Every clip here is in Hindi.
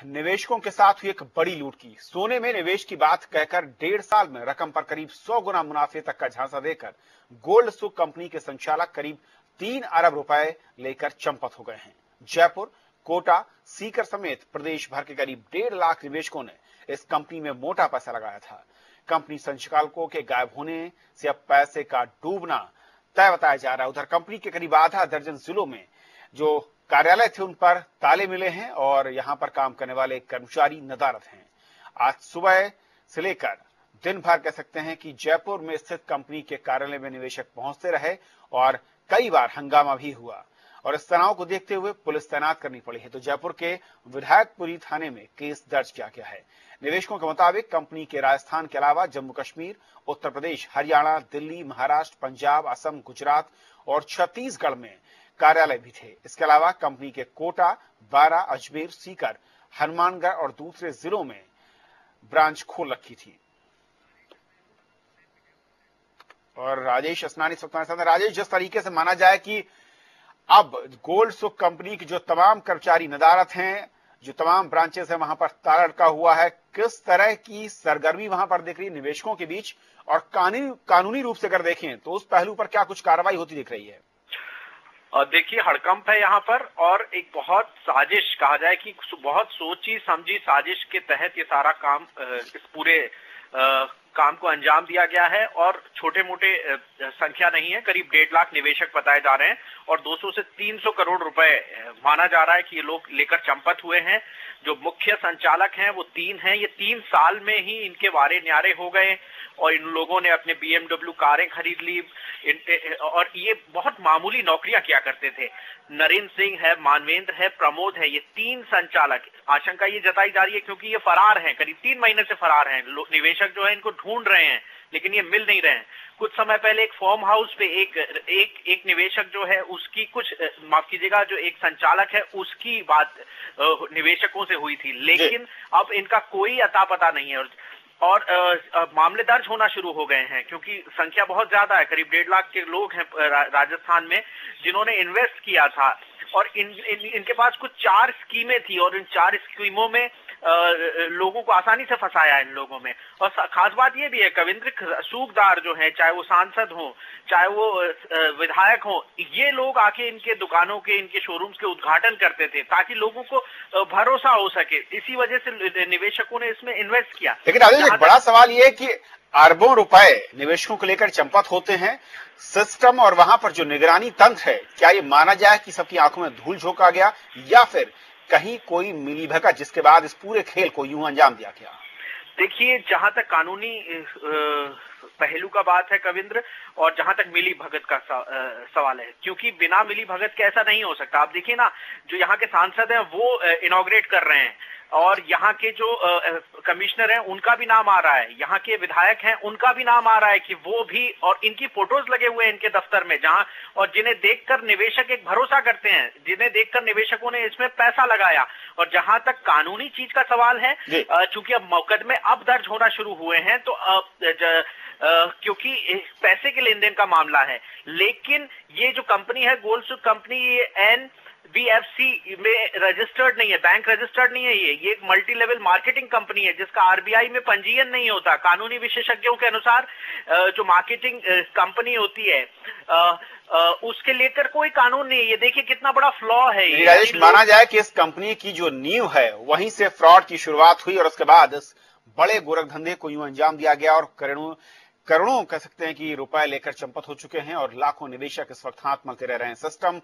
निवेशकों के साथ हुई एक बड़ी लूट की। सोने में निवेश की बात कहकर 1.5 साल में रकम पर करीब 100 गुना मुनाफे तक का झांसा देकर गोल्ड सुक कंपनी के संचालक करीब 3 अरब रुपए लेकर चंपत हो गए हैं। जयपुर, कोटा, सीकर समेत प्रदेश भर के करीब 1.5 लाख निवेशकों ने इस कंपनी में मोटा पैसा लगाया था। कंपनी संचालकों के गायब होने से अब पैसे का डूबना तय बताया जा रहा है। उधर कंपनी के करीब आधा दर्जन जिलों में जो कार्यालय थे उन पर ताले मिले हैं और यहां पर काम करने वाले कर्मचारी नदारद हैं। आज सुबह से लेकर दिन भर कह सकते हैं कि जयपुर में स्थित कंपनी के कार्यालय में निवेशक पहुंचते रहे और कई बार हंगामा भी हुआ और इस तनाव को देखते हुए पुलिस तैनात करनी पड़ी है। तो जयपुर के विधायकपुरी थाने में केस दर्ज किया गया है। निवेशकों के मुताबिक कंपनी के राजस्थान के अलावा जम्मू कश्मीर, उत्तर प्रदेश, हरियाणा, दिल्ली, महाराष्ट्र, पंजाब, असम, गुजरात और छत्तीसगढ़ में कार्यालय भी थे। इसके अलावा कंपनी के कोटा, बारा, अजमेर, सीकर, हनुमानगढ़ और दूसरे जिलों में ब्रांच खोल रखी थी। और राजेश असनानी इस वक्त हमारे साथ हैं। राजेश, जिस तरीके से माना जाए कि अब गोल्ड सुक कंपनी के जो तमाम कर्मचारी नदारत हैं, जो तमाम ब्रांचेस हैं, वहां पर ताला लटका हुआ है, किस तरह की सरगर्मी वहां पर दिख रही है निवेशकों के बीच, और कानूनी रूप से अगर देखें तो उस पहलू पर क्या कुछ कार्रवाई होती दिख रही है? देखिए, हड़कंप है यहाँ पर और एक बहुत साजिश कहा जाए कि बहुत सोची समझी साजिश के तहत ये सारा काम इस पूरे काम को अंजाम दिया गया है। और छोटे मोटे संख्या नहीं है, करीब 1.5 लाख निवेशक बताए जा रहे हैं और 200 से 300 करोड़ रुपए माना जा रहा है कि ये लोग लेकर चंपत हुए हैं। जो मुख्य संचालक हैं वो 3 हैं। ये 3 साल में ही इनके वारे न्यारे हो गए और इन लोगों ने अपने BMW कारें खरीद ली और ये बहुत मामूली नौकरियां किया करते थे। नरेंद्र सिंह है, मानवेंद्र है, प्रमोद है, ये 3 संचालक। आशंका ये जताई जा रही है क्योंकि ये फरार हैं, करीब 3 महीने से फरार हैं। निवेशक जो है इनको ढूंढ रहे हैं लेकिन ये मिल नहीं रहे हैं। कुछ समय पहले एक फार्म हाउस पे एक निवेशक जो है उसकी कुछ माफ कीजिएगा, जो एक संचालक है उसकी बात निवेशकों से हुई थी, लेकिन अब इनका कोई अता पता नहीं है और मामले दर्ज होना शुरू हो गए हैं क्योंकि संख्या बहुत ज्यादा है। करीब 1.5 लाख के लोग हैं राजस्थान में जिन्होंने इन्वेस्ट किया था और इनके पास कुछ 4 स्कीमें थी और इन 4 स्कीमों में लोगों को आसानी से फंसाया इन लोगों में। और खास बात ये भी है, कविंद्र सूखदार जो है, चाहे वो सांसद हो चाहे वो विधायक हो, ये लोग आके इनके दुकानों के, इनके शोरूम्स के उद्घाटन करते थे ताकि लोगों को भरोसा हो सके। इसी वजह से निवेशकों ने इसमें इन्वेस्ट किया। लेकिन राजेश, एक बड़ा सवाल ये है कि अरबों रुपए निवेशकों को लेकर चंपत होते हैं, सिस्टम और वहां पर जो निगरानी तंत्र है, क्या ये माना जाए कि सबकी आंखों में धूल झोंका गया या फिर कहीं कोई मिलीभगत जिसके बाद इस पूरे खेल को यूं अंजाम दिया गया? देखिए, जहां तक कानूनी पहलू का बात है कविंद्र, और जहां तक मिली भगत का सवाल है, क्योंकि बिना मिली भगत के ऐसा नहीं हो सकता। आप देखिए ना, जो यहाँ के सांसद हैं वो इनॉग्रेट कर रहे हैं और यहाँ के जो कमिश्नर हैं उनका भी नाम आ रहा है, यहाँ के विधायक हैं उनका भी नाम आ रहा है कि वो भी, और इनकी फोटोज लगे हुए हैं इनके दफ्तर में, जहां और जिन्हें देखकर निवेशक एक भरोसा करते हैं, जिन्हें देखकर निवेशकों ने इसमें पैसा लगाया। और जहां तक कानूनी चीज का सवाल है, चूंकि अब मुकदमे अब दर्ज होना शुरू हुए हैं तो क्योंकि पैसे के लेन देन का मामला है, लेकिन ये जो कंपनी है गोल्ड सुक कंपनी, ये NBFC में रजिस्टर्ड नहीं है, बैंक रजिस्टर्ड नहीं है। ये एक मल्टी लेवल मार्केटिंग कंपनी है जिसका RBI में पंजीयन नहीं होता। कानूनी विशेषज्ञों के अनुसार जो मार्केटिंग कंपनी होती है उसके लेकर कोई कानून नहीं है। ये देखिए कितना बड़ा फ्लॉ है ये। राजेश, माना जाए कि इस कंपनी की जो नींव है वहीं से फ्रॉड की शुरुआत हुई और उसके बाद इस बड़े गोरख धंधे को यूं अंजाम दिया गया और करोड़ों कह सकते हैं कि रुपए लेकर चंपत हो चुके हैं और लाखों निवेशक इस वक्त हाथ मलते रह रहे हैं। सिस्टम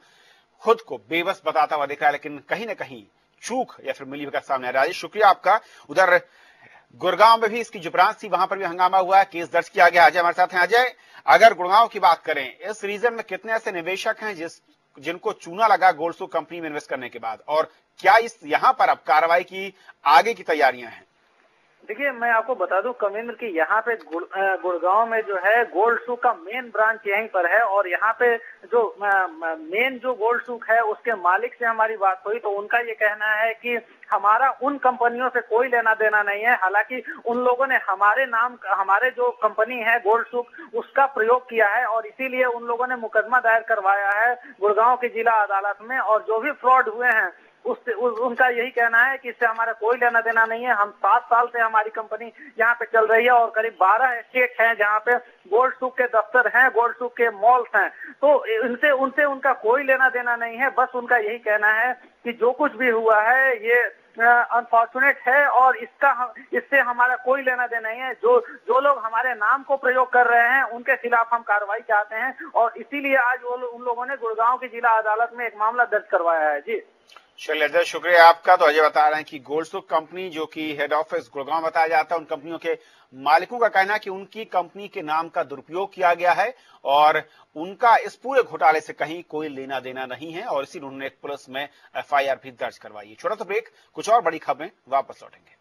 खुद को बेबस बताता हुआ दिख रहा है, लेकिन कहीं ना कहीं चूक या फिर मिलीभगत सामने आ रहा है। राजेश, शुक्रिया आपका। उधर गुड़गांव में भी इसकी जो ब्रांच थी वहां पर भी हंगामा हुआ है, केस दर्ज किया गया। अजय हमारे साथ हैं। अजय, अगर गुड़गांव की बात करें, इस रीजन में कितने ऐसे निवेशक हैं जिनको चूना लगा गोल्ड सुक कंपनी में इन्वेस्ट करने के बाद, और क्या यहाँ पर अब कार्रवाई की आगे की तैयारियां हैं? देखिए, मैं आपको बता दूं कविंद्र की यहाँ पे गुड़गांव में जो है गोल्ड सुक का मेन ब्रांच यहीं पर है और यहाँ पे जो मेन जो गोल्ड सुक है उसके मालिक से हमारी बात हुई तो उनका ये कहना है कि हमारा उन कंपनियों से कोई लेना देना नहीं है। हालांकि उन लोगों ने हमारे जो कंपनी है गोल्ड सुक उसका प्रयोग किया है और इसीलिए उन लोगों ने मुकदमा दायर करवाया है गुड़गांव की जिला अदालत में, और जो भी फ्रॉड हुए हैं उनका यही कहना है कि इससे हमारा कोई लेना देना नहीं है। हम 7 साल से हमारी कंपनी यहाँ पे चल रही है और करीब 12 स्टेट हैं जहाँ पे गोल्ड सुक के दफ्तर हैं, गोल्ड सुक के मॉल्स हैं। तो इनसे उनसे उनका कोई लेना देना नहीं है। बस उनका यही कहना है कि जो कुछ भी हुआ है ये अनफॉर्चुनेट है और इससे हमारा कोई लेना देना नहीं है। जो लोग हमारे नाम को प्रयोग कर रहे हैं उनके खिलाफ हम कार्रवाई चाहते हैं और इसीलिए आज उन लोगों ने गुड़गांव की जिला अदालत में एक मामला दर्ज करवाया है। जी चलिए अजय, शुक्रिया आपका। तो अजय बता रहे हैं कि गोल्ड सुक कंपनी जो कि हेड ऑफिस गुड़गांव बताया जाता है, उन कंपनियों के मालिकों का कहना है कि उनकी कंपनी के नाम का दुरुपयोग किया गया है और उनका इस पूरे घोटाले से कहीं कोई लेना देना नहीं है और इसीलिए उन्होंने पुलिस में एफआईआर भी दर्ज करवाई है। छोटा सा ब्रेक, कुछ और बड़ी खबरें वापस लौटेंगे।